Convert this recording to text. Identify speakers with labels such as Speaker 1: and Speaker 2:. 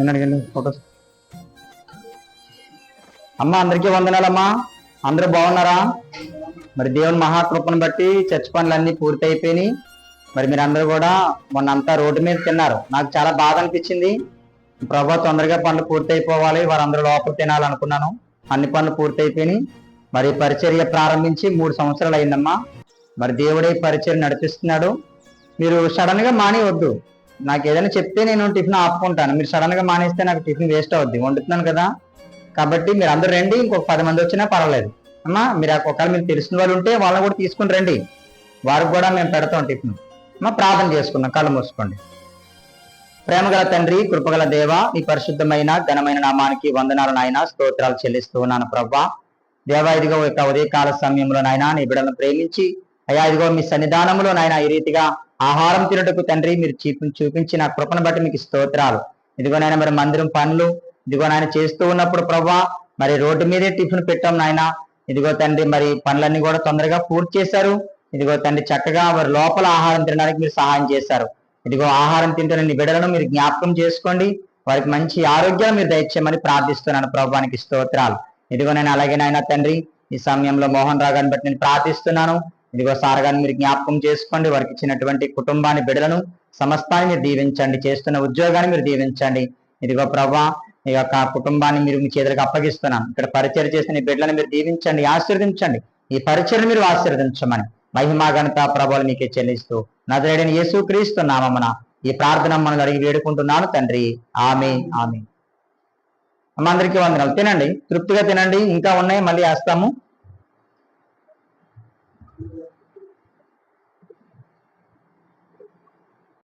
Speaker 1: అడిగండి photos. అమ్మ అందరికీ వందనాలమ్మా. అందరూ బాగున్నారా? మరి దేవుని మహాకృపను బట్టి చర్చ్ పనులన్నీ పూర్తి అయిపోయినాయి. మరి మీరందరూ కూడా మొన్నంతా రోడ్డు మీద తిన్నారు. నాకు చాలా బాధ అనిపించింది. ప్రభా తొందరగా పనులు పూర్తి అయిపోవాలి, వారందరూ లోపల తినాలనుకున్నాను. అన్ని పనులు పూర్తి అయిపోయినాయి. మరి పరిచర్య ప్రారంభించి 3 సంవత్సరాలు అయిందమ్మా. మరి దేవుడే పరిచర్య నడిపిస్తున్నాడు. మీరు సడన్ గా మానేవద్దు. నాకు ఏదైనా చెప్తే నేను టిఫిన్ ఆపుకుంటాను. మీరు సడన్ గా మానేస్తే నాకు టిఫిన్ వేస్ట్ అవుద్ది, వండుతున్నాను కదా. కాబట్టి మీరు అందరూ రండి. ఇంకొక 10 మంది వచ్చినా పర్వాలేదు అమ్మా. మీరు ఒకవేళ మీకు తెలిసిన వాళ్ళు ఉంటే వాళ్ళని కూడా తీసుకుని రండి. వారికి కూడా మేము పెడతాం టిఫిన్. అమ్మా ప్రార్థన చేసుకుందాం. కళ్ళు మూసుకోండి. ప్రేమగల తండ్రి, కృపగల దేవ, ఈ పరిశుద్ధమైన ఘనమైన నామానికి వందనాలు నాయన, స్తోత్రాలు చెల్లిస్తూ ఉన్నాను ప్రభా. దేవా ఇదిగో ఇక ఉదయకాల సమయంలో నాయన నీ బిడ్డలను ప్రేమించి అయ్యా ఇదిగో మీ సన్నిధానంలో నాయన ఈ రీతిగా ఆహారం తినటకు తండ్రి మీరు చూపించిన కృపను బట్టి మీకు స్తోత్రాలు. ఇదిగో నాయన మరి మందిరం పనులు ఇదిగో నాయన చేస్తూ ఉన్నప్పుడు ప్రభా మరి రోడ్డు మీదే టిఫిన్ పెట్టాం నాయన. ఇదిగో తండ్రి మరి పనులన్నీ కూడా తొందరగా పూర్తి చేశారు. ఇదిగో తండ్రి చక్కగా వారి లోపల ఆహారం తినడానికి మీరు సహాయం చేశారు. ఇదిగో ఆహారం తింటున్న నీ బిడ్డలను మీరు జ్ఞాపకం చేసుకోండి. వారికి మంచి ఆరోగ్యాన్ని మీరు దయచేయమని ప్రార్థిస్తున్నాను ప్రభువానికి స్తోత్రాలు. ఇదిగో నేను అలాగే నాయన తండ్రి ఈ సమయంలో మోహన్ రావు గారిని బట్టి నేను ప్రార్థిస్తున్నాను. ఇదిగో సార్ గారిని మీరు జ్ఞాపకం చేసుకోండి. వారికి ఇచ్చినటువంటి కుటుంబాన్ని బిడ్డలను సమస్తాన్ని మీరు దీవించండి. చేస్తున్న ఉద్యోగాన్ని మీరు దీవించండి. ఇదిగో ప్రభా ఈ యొక్క కుటుంబాన్ని మీరు మీ చేతులకు అప్పగిస్తున్నాను. ఇక్కడ పరిచయం చేసిన ఈ బిడ్డలను మీరు దీవించండి, ఆశీర్వదించండి. ఈ పరిచయం మీరు ఆశీర్వదించమని మహిమా ఘనత ప్రభువులు మీకే చెల్లిస్తూ నజరేయుడైన యేసుక్రీస్తు నామమున ఈ ప్రార్థన మనం అడిగి వేడుకుంటున్నాను తండ్రి. ఆమేన్ ఆమేన్. అందరికీ వందనాలు. తినండి, తృప్తిగా తినండి. ఇంకా ఉన్నాయి, మళ్ళీ వేస్తాము.